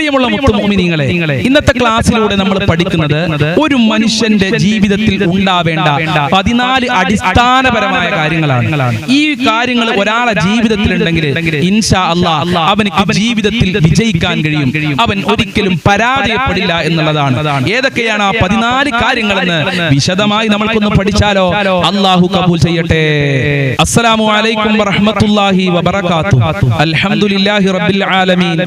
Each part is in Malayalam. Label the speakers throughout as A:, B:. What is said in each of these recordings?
A: പ്രിയമുള്ള മുത്തുമോമിനീങ്ങളെ, ഇന്നത്തെ ക്ലാസ്സിലൂടെ നമ്മൾ പഠിക്കുന്നത് ഒരു മനുഷ്യന്റെ ജീവിതത്തിൽ ഉണ്ടാവേണ്ട 14 അടിസ്ഥാനപരമായ കാര്യങ്ങളാണ്. ഈ കാര്യങ്ങൾ ഒരാളെ ജീവിതത്തിൽ ഉണ്ടെങ്കിൽ ഇൻഷാ അല്ലാഹ് അവനക്ക് ജീവിതത്തിൽ വിജയിക്കാൻ കഴിയും. അവൻ ഒരിക്കലും പരാജയപ്പെടില്ല എന്നുള്ളതാണ്. ഏതൊക്കെയാണ് ആ 14 കാര്യങ്ങളെന്ന് വിശദമായി നമ്മൾക്കൊന്ന് പഠിച്ചാലോ? അല്ലാഹു കബൂൽ ചെയ്യട്ടെ. അസ്സലാമു അലൈക്കും വറഹ്മത്തുള്ളാഹി വബറകാതുഹു. അൽഹംദുലില്ലാഹി റബ്ബിൽ ആലമീൻ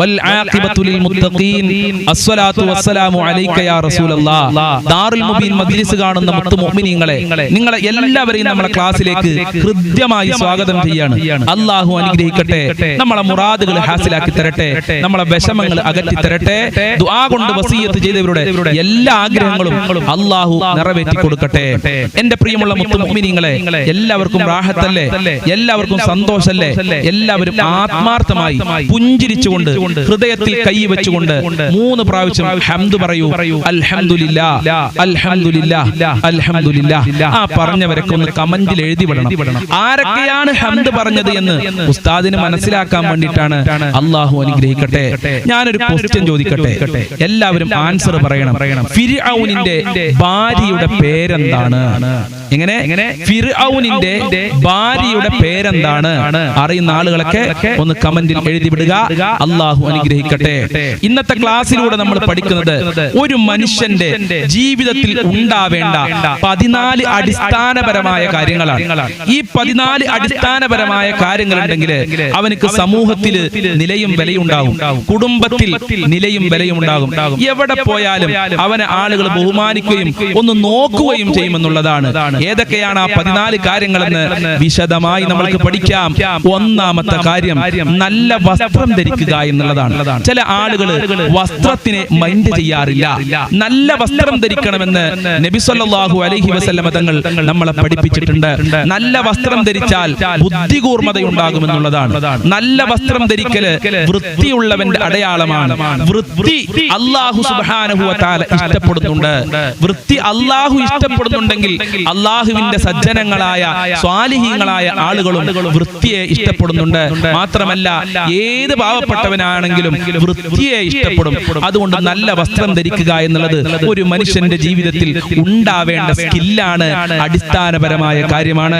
A: വൽ ആഖിബത്തു ലിൽ മുത്തഖീൻ. അസ്സലാത്തു വസ്സലാമു അലൈക യാ റസൂലല്ലാഹ്. ദാറുൽ മുബീൻ മജ്ലിസ് കാണുന്ന മുത്തുമോമിനീങ്ങളെ, നിങ്ങളെ എല്ലാവരെയും നമ്മുടെ ക്ലാസ്സിലേക്ക് ഹൃദ്യമായി സ്വാഗതം ചെയ്യാണ്. അല്ലാഹു അനുഗ്രഹിക്കട്ടെ, നമ്മളെ മുറാദുകൾ ഹാസിലാക്കി തരട്ടെ, നമ്മളെ വിഷമങ്ങൾ അകറ്റി തരട്ടെ. ദുആ കൊണ്ട് വസിയത്ത് ചെയ്തവരുടെ എല്ലാ ആഗ്രഹങ്ങളും അല്ലാഹു നിറവേറ്റി കൊടുക്കട്ടെ. എന്റെ പ്രിയമുള്ള മുത്തുമോമിനീങ്ങളെ, എല്ലാവർക്കും റാഹത്തല്ലേ? എല്ലാവർക്കും സന്തോഷല്ലേ? എല്ലാവരും ആത്മാർത്ഥമായി പുഞ്ചിരിച്ചുകൊണ്ട് ഹൃദയത്തിൽ കൈ വെച്ചുകൊണ്ട് 3 പ്രാവശ്യം ഹംദ് പറയൂ. അൽഹംദുലില്ലാഹ്, അൽഹംദുലില്ലാഹ്, അൽഹംദുലില്ലാഹ്. ആ പറഞ്ഞവരൊക്കെ ഒന്ന് കമന്റിൽ എഴുതി വിടണം. ആരൊക്കെയാണ് ഹംദ് പറഞ്ഞത് എന്ന് ഉസ്താദിന് മനസ്സിലാക്കാൻ വേണ്ടിയിട്ടാണ്. അല്ലാഹു അനുഗ്രഹിക്കട്ടെ. ഞാനൊരു ക്വസ്റ്റ്യൻ ചോദിക്കട്ടെ, എല്ലാവരും ആൻസർ പറയണം. ഫിർഔനിന്റെ ഭാര്യയുടെ പേരെന്താണ്? എങ്ങനെ? ഫിർഔനിന്റെ ഭാര്യയുടെ പേരെന്താണ്? അറിയുന്ന ആളുകളൊക്കെ ഒന്ന് കമന്റിൽ എഴുതി വിടുക. അല്ലാഹു അനുഗ്രഹിക്കട്ടെ. ഇന്നത്തെ ക്ലാസ്സിലൂടെ നമ്മൾ പഠിക്കുന്നത് ഒരു മനുഷ്യന്റെ ജീവിതത്തിൽ ഉണ്ടാവേണ്ട 14 അടിസ്ഥാനപരമായ കാര്യങ്ങളാണ്. ഈ 14 അടിസ്ഥാനപരമായ കാര്യങ്ങളുണ്ടെങ്കിൽ അവനക്ക് സമൂഹത്തിൽ നിലയും വിലയുണ്ടാകും, കുടുംബത്തിൽ നിലയും വിലയും ഉണ്ടാകും. എവിടെ പോയാലും അവനെ ആളുകൾ ബഹുമാനിക്കുകയും ഒന്ന് നോക്കുകയും ചെയ്യുമെന്നുള്ളതാണ്. ഏതൊക്കെയാണ് ആ 14 കാര്യങ്ങളെന്ന് വിശദമായി നമ്മൾക്ക് പഠിക്കാം. ഒന്നാമത്തെ കാര്യം നല്ല വസ്ത്രം ധരിക്കുക എന്നുള്ളതാണ്. ചില ആളുകൾ വസ്ത്രത്തിനെ മൈൻഡ് ചെയ്യാറില്ല. നല്ല വസ്ത്രം ധരിക്കണമെന്ന് നബി സല്ലല്ലാഹു അലൈഹി വസല്ലമ തങ്ങൾ നമ്മളെ പഠിപ്പിച്ചിട്ടുണ്ട്. നല്ല വസ്ത്രം ധരിച്ചാൽ ബുദ്ധികൂർമ്മതയുണ്ടാകുമെന്നുള്ളതാണ്. നല്ല വസ്ത്രം ധരിക്കല് വൃത്തിയുള്ളവന്റെ അടയാളമാണ്. വൃത്തി അല്ലാഹു സുബ്ഹാനഹു വ തആല ഇഷ്ടപ്പെടുന്നുണ്ട്. വൃത്തി അല്ലാഹു ഇഷ്ടപ്പെടുന്നുണ്ടെങ്കിൽ അല്ലാഹുവിന്റെ സജ്ജനങ്ങളായ സ്വാലിഹീങ്ങളായ ആളുകളും വൃത്തിയെ ഇഷ്ടപ്പെടുന്നുണ്ട്. മാത്രമല്ല ഏത് പാവപ്പെട്ടവനാണെങ്കിലും വൃത്തിയെ ഇഷ്ടപ്പെടും. അതുകൊണ്ട് നല്ല വസ്ത്രം ധരിക്കുക എന്നുള്ളത് ഒരു മനുഷ്യന്റെ ജീവിതത്തിൽ ഉണ്ടാവേണ്ട സ്കില്ലാണ്, അടിസ്ഥാനപരമായ കാര്യമാണ്.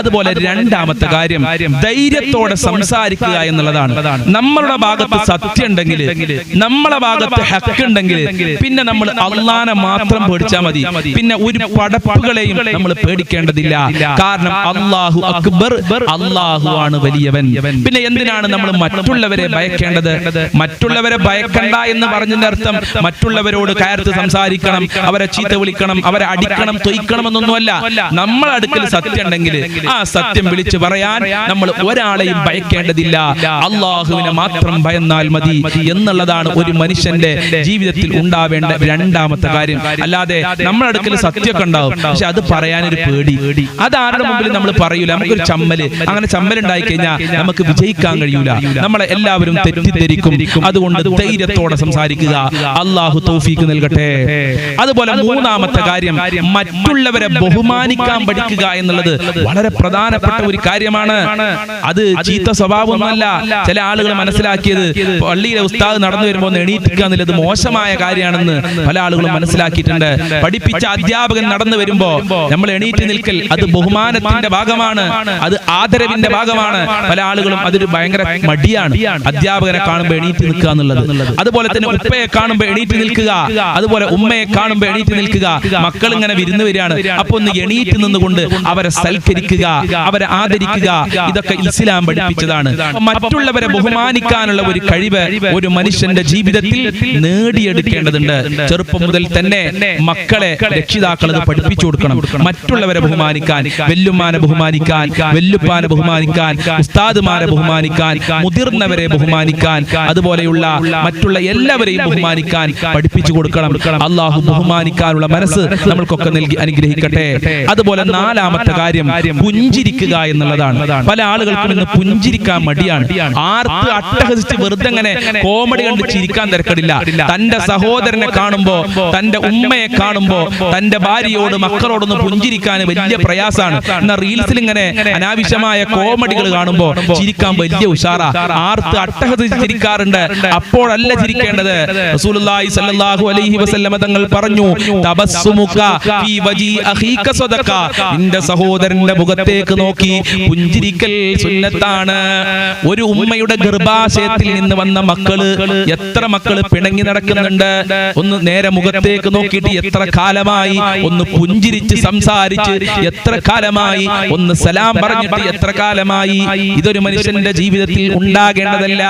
A: അതുപോലെ രണ്ടാമത്തെ കാര്യം ധൈര്യത്തോടെ സംസാരിക്കുക എന്നുള്ളതാണ്. നമ്മളുടെ ഭാഗത്ത് സത്യം ഉണ്ടെങ്കിൽ, നമ്മളെ ഭാഗത്ത് ഹക്ക് ഉണ്ടെങ്കിൽ പിന്നെ നമ്മൾ അല്ലാഹനെ മാത്രം പേടിച്ചാൽ മതി. പിന്നെ ഒരു പടപ്പുകളെയും നമ്മൾ പേടിക്കേണ്ടതില്ല. കാരണം അല്ലാഹു അക്ബർ, അല്ലാഹു ആണ് വലിയവൻ. പിന്നെ എന്തിനാണ് നമ്മൾ മറ്റുള്ളവരെ ഭയക്കേണ്ടത്? മറ്റുള്ളവരെ ഭയക്കണ്ട എന്ന് പറഞ്ഞതിന്റെ അർത്ഥം മറ്റുള്ളവരോട് കയർത്ത് സംസാരിക്കണം, അവരെ ചീത്ത വിളിക്കണം, അവരെ അടിക്കണം, തൊയ്ക്കണം എന്നൊന്നുമല്ല. നമ്മളെ അടുക്കൽ സത്യം ഉണ്ടെങ്കിൽ ആ സത്യം വിളിച്ചു പറയാൻ നമ്മൾ ഒരാളെയും ഭയക്കേണ്ടതില്ല. അല്ലാഹുവിനെ മാത്രം ഭയന്നാൽ മതി എന്നുള്ളതാണ് ഒരു മനുഷ്യന്റെ ജീവിതത്തിൽ ഉണ്ടാവേണ്ട രണ്ടാമത്തെ കാര്യം. അല്ലാതെ നമ്മളെ അടുക്കൽ സത്യമൊക്കെ ഉണ്ടാവും, പക്ഷെ അത് പറയാനൊരു പേടി. അത് ആരുടെ മുമ്പിൽ നമ്മൾ പറയൂല. നമുക്കൊരു ചമ്മല്, അങ്ങനെ ചമ്മലുണ്ടായി കഴിഞ്ഞാൽ നമുക്ക് വിജയിക്കാൻ കഴിയൂല. നമ്മളെ എല്ലാവരും തെറ്റിദ്ധരിക്കും. അതുകൊണ്ട് ധൈര്യത്തോടെ സംസാരിക്കുക. അല്ലാഹു തൗഫീഖ് നൽകട്ടെ. അതുപോലെ മൂന്നാമത്തെ കാര്യം മറ്റുള്ളവരെ ബഹുമാനിക്കാൻ പഠിക്കുക എന്നുള്ളത് വളരെ പ്രധാനപ്പെട്ട ഒരു കാര്യമാണ്. അത് ചീത്ത സ്വഭാവമൊന്നുമല്ല. ചില ആളുകൾ മനസ്സിലാക്കിയത് പള്ളിയിലെ ഉസ്താദ് നടന്നു വരുമ്പോൾ എണീറ്റിക്കുക എന്നുള്ളത് മോശമായ കാര്യമാണെന്ന് പല ആളുകളും മനസ്സിലാക്കിയിട്ടുണ്ട്. പഠിപ്പിച്ച അധ്യാപകൻ നടന്നു വരുമ്പോ നമ്മൾ എണീറ്റ് നിൽക്കൽ അത് ബഹുമാനത്തിന്റെ ഭാഗമാണ്, അത് ആദരവിന്റെ ഭാഗമാണ്. പല ആളുകളും അതൊരു ഭയങ്കര മടിയാണ്, അധ്യാപകനെ കാണുമ്പോൾ എണീറ്റ് നിൽക്കുക എന്നുള്ളത്. അതുപോലെ തന്നെ ഉപ്പയെ കാണുമ്പോൾ എണീറ്റ് നിൽക്കുക, അതുപോലെ ഉമ്മയെ കാണുമ്പോൾ എണീറ്റ് നിൽക്കുക. മക്കൾ ഇങ്ങനെ വിരുന്ന് വരികയാണ്, അപ്പൊ ഒന്ന് എണീറ്റ് നിന്നുകൊണ്ട് അവരെ സൽക്കരിക്കുക, അവരെ ആദരിക്കുക. ഇതൊക്കെ ഇസ്ലാം പഠിപ്പിച്ചതാണ്. മറ്റുള്ളവരെ ബഹുമാനിക്കാനുള്ള ഒരു കഴിവ് ഒരു മനുഷ്യന്റെ ജീവിതത്തിൽ നേടിയെടുക്കേണ്ടതുണ്ട്. ചെറുപ്പം മുതൽ തന്നെ മക്കളെ രക്ഷിതാക്കൾ അത് പഠിപ്പിച്ചു കൊടുക്കണം. മറ്റുള്ളവരെ ബഹുമാനിക്കാൻ, വെല്ലുമ്മാനെ ബഹുമാനിക്കാൻ, വെല്ലുപ്പാനെ ബഹുമാനിക്കാൻ, ഉസ്താദുമാരെ ബഹുമാനിക്കാൻ, മുതിർന്നവരെ ബഹുമാനിക്കാൻ, അതുപോലെയുള്ള മറ്റുള്ള എല്ലാവരെയും ബഹുമാനിക്കാൻ പഠിപ്പിച്ചു കൊടുക്കണം. അല്ലാഹു ബഹുമാനിക്കാനുള്ള മനസ്സ് നമ്മൾക്കൊക്കെ നൽകി അനുഗ്രഹിക്കട്ടെ. അതുപോലെ നാലാമത്തെ കാര്യം പുഞ്ചിരിക്കുക എന്നുള്ളതാണ്. പല ആളുകൾക്കും ഇന്ന് പുഞ്ചിരിക്കാൻ മടിയാണ്. ആർത്ത് അട്ടഹസിച്ച് വെറുതെ അങ്ങനെ കോമഡി കണ്ട് ചിരിക്കാൻ തിരക്കടില്ല. തന്റെ സഹോദരനെ കാണുമ്പോ, തന്റെ ഉമ്മയെ കാണുമ്പോ, തന്റെ ഭാര്യയോട് മക്കളോടൊന്ന് പുഞ്ചിരിക്കാൻ വലിയ പ്രയാസമാണ്. എന്നാൽ റീൽസിൽ ഇങ്ങനെ അനാവശ്യമായ കോമഡികൾ കാണുമ്പോ ചിരിക്കാൻ വലിയ ഉഷാറാ. ആർത്ത് അട്ടഹസിച്ച് ചിരിക്കാറുണ്ട്. അപ്പോഴല്ല ചിരിക്കേണ്ടത്. റസൂലുള്ളാഹി സ്വല്ലല്ലാഹു അലൈഹി വസല്ലമ തങ്ങൾ പറഞ്ഞു, തബസ്സുമുക ഫീ വജി അഖീക സദഖ, നിന്റെ സഹോദരന്റെ മുഖത്തേക്ക് നോക്കി പുഞ്ചിരിക്കൽ സുന്നത്താണ്. ഒരു ഉമ്മയുടെ ഗർഭാശയത്തിൽ നിന്ന് വന്ന മക്കള്, എത്ര മക്കള് പിണങ്ങി നടക്കുന്നുണ്ട്. ഒന്ന് നേരെ മുഖത്തേക്ക് നോക്കിയിട്ട് എത്ര കാലമായി, ഒന്ന് പുഞ്ചിരിച്ച് സംസാരിച്ച് എത്ര കാലമായി, ഒന്ന് സലാം പറഞ്ഞിട്ട് എത്ര കാലമായി. ഇതൊരു മനുഷ്യന്റെ ജീവിതത്തിൽ ഉണ്ടാകേണ്ടതല്ല.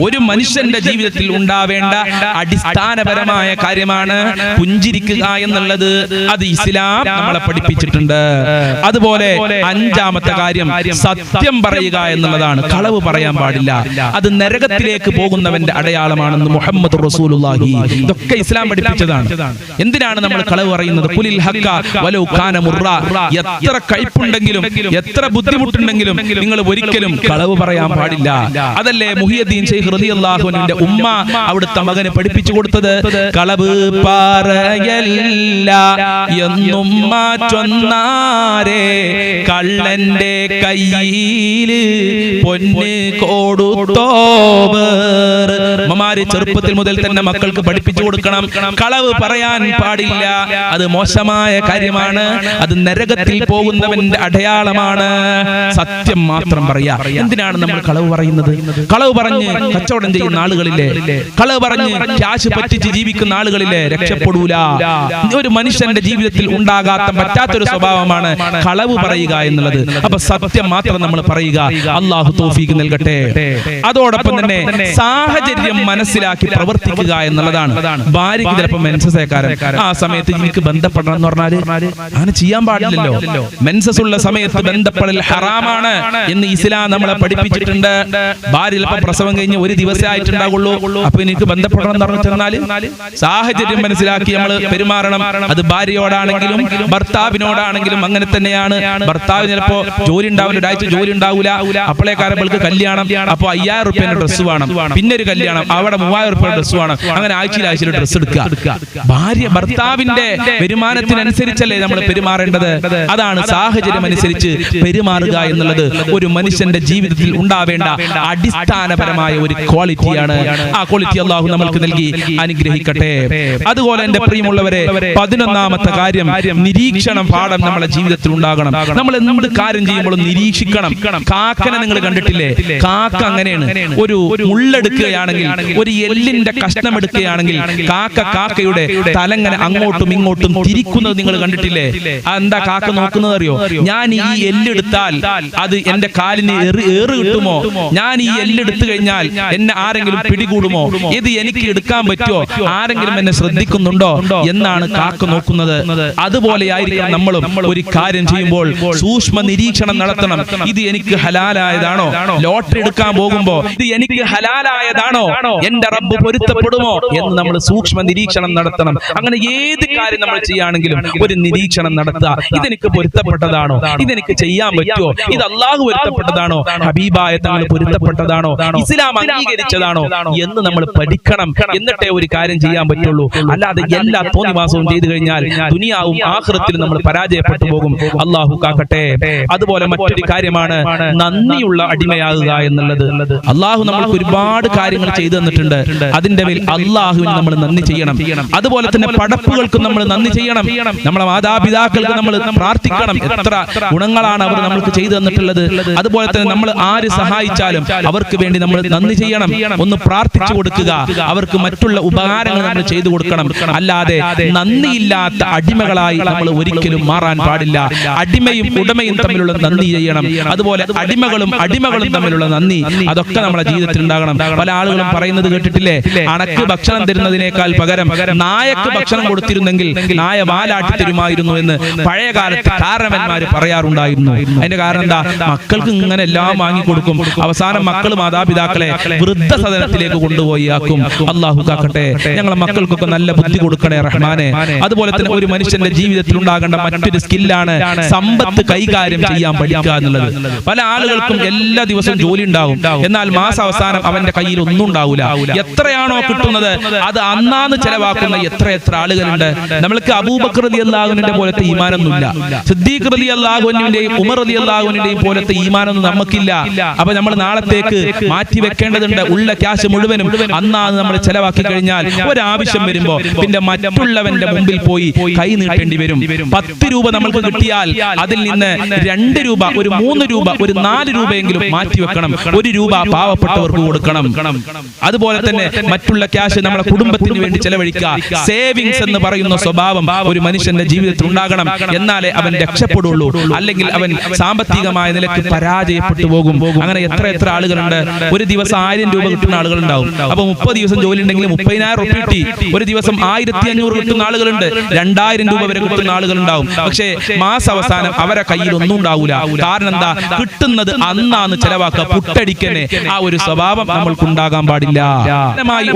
A: ഒരു മനുഷ്യന്റെ ജീവിതത്തിൽ ഉണ്ടാവേണ്ട അടിസ്ഥാനപരമായ കാര്യമാണ് പുഞ്ചിരിക്കുക എന്നുള്ളത്. അത് ഇസ്ലാം നമ്മളെ പഠിപ്പിച്ചിട്ടുണ്ട്. അതുപോലെ അഞ്ചാമത്തെ കാര്യം സത്യം പറയുക എന്നുള്ളതാണ്. കളവ് പറയാൻ പാടില്ല. അത് നരകത്തിലേക്ക് പോകുന്നവന്റെ അടയാളമാണെന്ന് മുഹമ്മദ് റസൂലുള്ളാഹി. ഇതൊക്കെ ഇസ്ലാം പഠിപ്പിച്ചതാണ്. എന്തിനാണ് നമ്മൾ കളവ് പറയുന്നത്? ഖുലിൽ ഹഖ വലൗ കാന മുറ, എത്ര കയ്പുണ്ടെങ്കിലും എത്ര ബുദ്ധിമുട്ടുണ്ടെങ്കിലും നിങ്ങൾ ഒരിക്കലും കളവ് പറയാൻ പാടില്ല. അതല്ലേ മുഹിയുദ്ദീൻ ശൈഖ് റളിയല്ലാഹു അൻഹുവിന്റെ ഉമ്മ അവിടുത്തെ മകന് പഠിപ്പിച്ചു കൊടുത്തത്? കളവ് പറയല്ല എന്നും മാറ്റൊന്നാരെ, കള്ളന്റെ കയ്യിൽ പൊന്ന് കൊടുത്തോവർ. അമ്മമാര് ചെറുപ്പത്തിൽ മുതൽ തന്നെ മക്കൾക്ക് പഠിപ്പിച്ചു കൊടുക്കണം. കളവ് പറയാൻ പാടില്ല. അത് മോശമായ കാര്യമാണ്. അത് നരകത്തിൽ പോകുന്നവന്റെ അടയാളമാണ്. സത്യം മാത്രം പറയാ. എന്തിനാണ് നമ്മൾ കളവ് പറയുന്നത്? കളവ് പറഞ്ഞ് കച്ചവടം ചെയ്യുന്ന ആളുകളില്ലേ, കളവ് പറഞ്ഞ് ക്യാഷ് പറ്റിച്ച് ജീവിക്കുന്ന ആളുകളില്ലേ, രക്ഷപ്പെടൂല. ഒരു മനുഷ്യന്റെ ജീവിതത്തിൽ ഉണ്ടാകാത്ത പറ്റാത്തൊരു സ്വഭാവമാണ് കളവ് പറയുക എന്നുള്ളത്. അപ്പൊ സത്യം മാത്രം നമ്മൾ പറയുക. അള്ളാഹു തൗഫീഖ് നൽകട്ടെ. അതോടൊപ്പം തന്നെ സാഹചര്യം മനസ്സിലാക്കി പ്രവർത്തിക്കുക എന്നുള്ളതാണ്. ഭാര്യയ്ക്ക് ചിലപ്പോൾ മെൻസസ് ആക്കാരം, ആ സമയത്ത് എനിക്ക് ബന്ധപ്പെടണം എന്ന് പറഞ്ഞാല് അങ്ങനെ ചെയ്യാൻ പാടില്ലല്ലോ. മെൻസസ് ഉള്ള സമയത്ത് ബന്ധപ്പെടൽ ഹറാമാണ് എന്ന് ഇസ്ലാം നമ്മളെ പഠിപ്പിച്ചിട്ടുണ്ട്. ഭാര്യ ചിലപ്പോൾ പ്രസവം കഴിഞ്ഞ് ഒരു ദിവസമേ ആയിട്ടുണ്ടാകുള്ളൂ, അപ്പൊ എനിക്ക് ബന്ധപ്പെടണം എന്ന് പറഞ്ഞു ചെന്നാല് സാഹചര്യം മനസ്സിലാക്കി നമ്മൾ പെരുമാറണം. അത് ഭാര്യയോടാണെങ്കിലും ഭർത്താവിനോടാണെങ്കിലും അങ്ങനെ തന്നെയാണ്. ഭർത്താവ് ചിലപ്പോ ജോലി ഉണ്ടാവില്ല, ഒരാഴ്ച ജോലി ഉണ്ടാവില്ല, അപ്പോഴേക്കാരങ്ങൾക്ക് കല്യാണം, അപ്പൊ 5000 റുപ്യന്റെ ഡ്രസ്സ് വേണം. പിന്നെ ഒരു കല്യാണം, അവിടെ 3000 റുപ്യയുടെ ഡ്രസ്സ് വേണം. അങ്ങനെ ആഴ്ചയിൽ ഡ്രസ്സ് എടുക്കുക. ഭാര്യ ഭർത്താവിന്റെ വരുമാനത്തിനനുസരിച്ചല്ലേ നമ്മൾ പെരുമാറേണ്ടത്. അതാണ് സാഹചര്യം അനുസരിച്ച് പെരുമാറുക എന്നുള്ളത് ഒരു മനുഷ്യന്റെ ജീവിതത്തിൽ ഉണ്ടാവേണ്ട അടിസ്ഥാനപരമായ ഒരു ക്വാളിറ്റിയാണ്. ആ ക്വാളിറ്റി അള്ളാഹു നമ്മൾക്ക് നൽകി അനുഗ്രഹിക്കട്ടെ. അതുപോലെ എന്റെ പ്രിയമുള്ളവരെ, 11ാമത്തെ കാര്യം നിരീക്ഷണം പാഠം നമ്മളെ ജീവിതത്തിൽ ഉണ്ടാകണം. നമ്മൾ എന്ത് കാര്യം ചെയ്യുമ്പോഴും നിരീക്ഷിക്കണം. കാക്കനെ നിങ്ങൾ കണ്ടിട്ടില്ലേ? കാക്ക അങ്ങനെയാണ്. ഒരു മുള്ളെടുക്കുകയാണെങ്കിൽ, ഒരു എല്ലിന്റെ കഷ്ണം എടുക്കുകയാണെങ്കിൽ കാക്കയുടെ തലങ്ങനെ അങ്ങോട്ടും ഇങ്ങോട്ടും തിരിക്കുന്നത് നിങ്ങൾ കണ്ടിട്ടില്ലേ? എന്താ കാക്ക നോക്കുന്നത് അറിയോ? ഞാൻ ഈ എല്ലെടുത്താൽ അത് എന്റെ കാലിന് ഏറ് കിട്ടുമോ? ഞാൻ ഈ എല്ലെടുത്തു കഴിഞ്ഞാൽ എന്നെ ആരെങ്കിലും പിടികൂടുമോ? ഇത് എനിക്ക് എടുക്കാൻ പറ്റുമോ? ആരെങ്കിലും എന്നെ ശ്രദ്ധിക്കുന്നുണ്ടോ എന്നാണ് കാക്ക നോക്കുന്നത്. അതുപോലെയായിരിക്കും നമ്മളും ഒരു കാര്യം ചെയ്യുമ്പോൾ സൂക്ഷ്മ നിരീക്ഷണം നടത്തണം. ഇത് എനിക്ക് ഹലാലായതാണോ? ലോട്ടറി എടുക്കാൻ പോകുമ്പോ ഇത് എനിക്ക് ഹലാലായതാണോ? എന്റെ റബ്ബ് പൊരുത്തപ്പെടുമോ എന്ന് നമ്മൾ സൂക്ഷ്മ നിരീക്ഷണം നടത്തണം. അങ്ങനെ ഏത് കാര്യം നമ്മൾ ചെയ്യുകയാണെങ്കിലും ഒരു നിരീക്ഷണം നടത്തുക. ഇതെനിക്ക് പൊരുത്തപ്പെട്ടതാണോ? ഇതെനിക്ക് ചെയ്യാൻ പറ്റുമോ? ഇത് അള്ളാഹു പൊരുത്തപ്പെട്ടതാണോ? ഹബീബായ തങ്ങൾ പൊരുത്തപ്പെട്ടതാണോ? ഇസ്ലാം അംഗീകരിച്ചതാണോ എന്ന് നമ്മൾ പഠിക്കണം. എന്നിട്ടേ ഒരു കാര്യം ചെയ്യാൻ പറ്റുള്ളൂ. അല്ലാതെ എല്ലാ തോന്നിവാസവും ചെയ്തു കഴിഞ്ഞാൽ ദുനിയാവും ആഖിറത്തിലും നമ്മൾ പരാജയപ്പെട്ടു പോകും. അള്ളാഹു കാക്കട്ടെ. അതുപോലെ മറ്റൊരു കാര്യമാണ് നന്ദിയുള്ള അടിമയാകുക എന്നുള്ളത്. അള്ളാഹു നമ്മൾക്ക് ഒരുപാട് കാര്യങ്ങൾ ചെയ്തു തന്നിട്ടുണ്ട്. അതിന്റെ മേൽ അള്ളാഹുവിന് നമ്മൾ നന്ദി ചെയ്യണം. അതുപോലെ തന്നെ പടപ്പുകൾക്കും നമ്മൾ നന്ദി ചെയ്യണം. നമ്മളെ മാതാപിതാക്കൾക്ക് നമ്മൾ പ്രാർത്ഥിക്കണം. എത്ര ഗുണങ്ങളാണ് അവർ നമ്മൾക്ക് ചെയ്തു തന്നിട്ടുള്ളത്. അതുപോലെ തന്നെ നമ്മൾ ആര് സഹായിച്ചാലും അവർക്ക് വേണ്ടി നമ്മൾ നന്ദി ചെയ്യണം. ഒന്ന് പ്രാർത്ഥിച്ചു കൊടുക്കുക. അവർക്ക് മറ്റുള്ള ഉപകാരങ്ങൾ നമ്മൾ ചെയ്തു കൊടുക്കണം. അല്ലാതെ നന്ദിയില്ലാത്ത അടിമകളായി നമ്മൾ ഒരിക്കലും മാറാൻ പാടില്ല. അടിമയും ഉടമയും തമ്മിലുള്ള നന്ദി ചെയ്യണം. അതുപോലെ അടിമകളും തമ്മിലുള്ള നന്ദി, അതൊക്കെ നമ്മുടെ ജീവിതത്തിൽ ഉണ്ടാകണം. പല ആളുകളും പറയുന്നത് കേട്ടിട്ടില്ലേ? അണക്ക് ഭക്ഷണം തരുന്നതിനേക്കാൾ പകരം നായക്ക് ഭക്ഷണം കൊടുത്തിരുന്നെങ്കിൽ നായ വാലാട്ടി തരുമായിരുന്നു എന്ന് പഴയ കാലത്ത് കാരണവന്മാര് പറയാറുണ്ടായിരുന്നു. അതിന്റെ കാരണം എന്താ? മക്കൾക്ക് ഇങ്ങനെ എല്ലാം വാങ്ങിക്കൊടുക്കും. അവസാനം മക്കൾ മാതാപിതാക്കളെ വൃദ്ധസദനത്തിലേക്ക് കൊണ്ടുപോയി ആക്കും. അള്ളാഹു കാക്കട്ടെ. ഞങ്ങളെ മക്കൾക്കൊക്കെ നല്ല ബുദ്ധി കൊടുക്കണേ റഹ്മാനെ. അതുപോലെ തന്നെ ഒരു മനുഷ്യന്റെ ജീവിതത്തിൽ ഉണ്ടാകേണ്ട മറ്റൊരു സ്കില്ലാണ് സമ്പത്ത് കൈകാര്യം ചെയ്യാൻ പഠിക്കുക എന്നുള്ളത്. പല ആളുകൾക്കും എല്ലാ ദിവസവും ജോലി ഉണ്ടാവും, എന്നാൽ മാസാവസാനം അവന്റെ കയ്യിൽ ഒന്നും ഉണ്ടാവില്ല. എത്രയാണോ കിട്ടുന്നത് അത് അന്നാന്ന് ചെലവാക്കുന്ന എത്ര ആളുകളുണ്ട്. നമ്മൾക്ക് അബൂബക്കർ റളിയല്ലാഹുവിന്റെ പോലത്തെ ഈമാനൊന്നുമില്ല. സിദ്ദീഖ് റളിയല്ലാഹുവിന്റെയും ഉമർ റളിയല്ലാഹുവിന്റെയും പോലത്തെ ഈമാനൊന്നും നമുക്കില്ല. അപ്പൊ നമ്മൾ നാളത്തേക്ക് മാറ്റി വെക്കേണ്ടതുണ്ട്. ഉള്ള ക്യാഷ് മുഴുവനും അന്നാണ് നമ്മൾ ചെലവാക്കി കഴിഞ്ഞാൽ ഒരാവശ്യം വരുമ്പോ പിന്നെ മറ്റുള്ളവന്റെ മുമ്പിൽ പോയി കൈ നീട്ടേണ്ടി വരും. 10 രൂപ നമ്മൾക്ക് കിട്ടിയാൽ അതിൽ നിന്ന് 2 രൂപ, ഒരു 3 രൂപ, ഒരു 4 രൂപയെങ്കിലും മാറ്റിവെക്കണം. 1 രൂപ പാവപ്പെട്ടവർക്ക് കൊടുക്കണം. അതുപോലെ തന്നെ മറ്റുള്ള ക്യാഷ് നമ്മുടെ കുടുംബത്തിന് വേണ്ടി ചെലവഴിക്കുക. സേവിങ്സ് എന്ന് പറയുന്ന സ്വഭാവം ഒരു മനുഷ്യന്റെ ജീവിതത്തിൽ ഉണ്ടാകണം. എന്നാലേ അവൻ രക്ഷപ്പെടുള്ളൂ. അല്ലെങ്കിൽ അവൻ സാമ്പത്തികമായ നിലയ്ക്ക് പരാജയപ്പെട്ടു പോകും. അങ്ങനെ എത്ര ആളുകളുണ്ട്. ഒരു ദിവസം 1000 രൂപ കിട്ടുന്ന ആളുകളുണ്ടാവും. അപ്പൊ 30 ദിവസം ജോലി ഉണ്ടെങ്കിൽ 30,000 രൂപ കിട്ടി. ഒരു ദിവസം 1500 കിട്ടുന്ന ആളുകളുണ്ട്. 2000 രൂപ വരെ കിട്ടുന്ന ആളുകളുണ്ടാവും. പക്ഷേ മാസാവസാനം അവരെ കയ്യിൽ ഒന്നും ഉണ്ടാവൂല. കാരണം എന്താ? കിട്ടുന്നത് അന്നാണ് ചെലവാക്കുക. പുട്ടടിക്കനെ ആ ഒരു സ്വഭാവം നമ്മൾക്ക് ഉണ്ടാകാൻ പാടില്ല.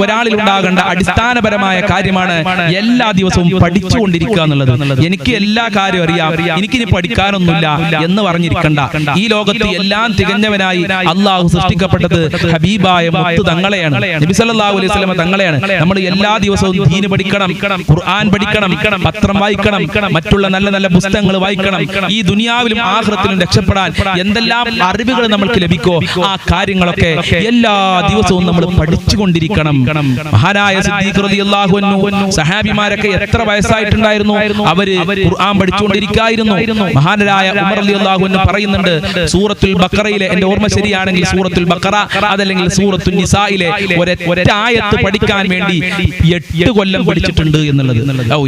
A: ഒരാളിൽ ഉണ്ടാകേണ്ട അടിസ്ഥാനപരമായ കാര്യമാണ് എല്ലാ ദിവസവും പഠിച്ചുകൊണ്ടിരിക്കുക എന്നുള്ളത്. എനിക്ക് എല്ലാ കാര്യവും അറിയാം, എനിക്കിനി പഠിക്കാനൊന്നുമില്ല എന്ന് പറഞ്ഞിരിക്കണ്ട. ഈ ലോകത്ത് എല്ലാം തികഞ്ഞവനായി അള്ളാഹു സൃഷ്ടിക്കപ്പെട്ടത് ഹബീബായ മുത്ത് തങ്ങളെയാണ്, നബി സല്ലല്ലാഹു അലൈഹി വസല്ലം തങ്ങളെയാണ്. നമ്മൾ എല്ലാ ദിവസവും ദീൻ പഠിക്കണം, ഖുർആൻ പഠിക്കണം, പത്രം വായിക്കണം, മറ്റുള്ള നല്ല നല്ല പുസ്തകങ്ങൾ വായിക്കണം. ഈ ദുനിയാവിലും ആഖിറത്തിലും രക്ഷപ്പെടാൻ എന്തെല്ലാം അറിവുകൾ നമ്മൾക്ക് ലഭിക്കോ ആ കാര്യങ്ങളൊക്കെ എല്ലാ ദിവസവും നമ്മൾ പഠിച്ചുകൊണ്ടിരിക്കണം. മഹാനായ സിദ്ദീഖ് റളിയല്ലാഹു അൻഹു, സഹാബിമാരൊക്കെ എത്ര വയസ്സായിട്ടുണ്ടായിരുന്നു, അവര് ഖുർആൻ പഠിച്ചുകൊണ്ടിരിക്കുകയായിരുന്നു. മഹാനായ ഉമർ റളിയല്ലാഹു അൻഹു പറയുന്നുണ്ട്, സൂറത്തുൽ ബഖറയിലെ, എന്റെ ഓർമ്മ ശരിയാണെങ്കിൽ സൂറത്തുൽ ബഖറ അതല്ലെങ്കിൽ സൂറത്തുൽ നിസായിലെ ഒരൊറ്റ ആയത്ത് പഠിക്കാൻ വേണ്ടി 8 കൊല്ലം പഠിച്ചിട്ടുണ്ട് എന്നുള്ളത്.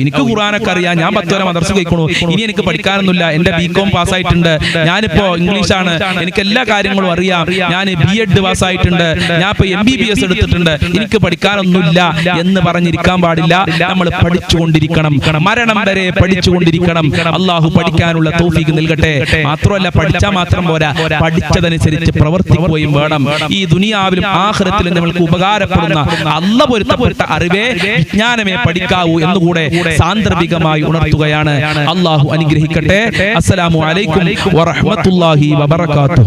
A: എനിക്ക് ഖുർആനൊക്കെ അറിയാം, ഞാൻ 10 വരെ മദ്രസ കഴിക്കണു, ഇനി എനിക്ക് പഠിക്കാനൊന്നുമില്ല, എന്റെ ബികോം പാസ്സായിട്ടുണ്ട്, ഞാനിപ്പോ ഇംഗ്ലീഷാണ്, എനിക്ക് എല്ലാ കാര്യങ്ങളും അറിയാം, ഞാൻ BEd പാസ്സായിട്ടുണ്ട്, ഞാൻ ഇപ്പൊ MBBS എടുത്തിട്ടുണ്ട്, എനിക്ക് പഠിക്കാനൊന്നുമില്ല എന്ന് പറഞ്ഞിരിക്കാൻ പാടില്ല. നമ്മൾ പഠിച്ചുകൊണ്ടിരിക്കണം, മരണം വരെ പഠിച്ചുകൊണ്ടിരിക്കണം. അള്ളാഹു പഠിക്കാനുള്ള തൗഫീഖ് നൽകട്ടെ. മാത്രമല്ല, പഠിച്ചാൽ മാത്രം പോരാ, പഠിച്ചതനുസരിച്ച് പ്രവർത്തിക്കുകയും വേണം. ഈ ദുനിയാവിലും ആഖിറത്തിലും നമ്മൾക്ക് ഉപകാരപ്പെടുന്ന അല്ലാഹു പൊരുത്തപ്പെട്ട അറിവേ, വിജ്ഞാനമേ പഠിക്കാവൂ എന്നുകൂടെ സാന്ദർഭികമായി ഉണർത്തുകയാണ്. അള്ളാഹു അനുഗ്രഹിക്കട്ടെ. അസ്സലാമു അലൈക്കും വറഹ്മത്തുള്ളാഹി വബറകാതുഹു.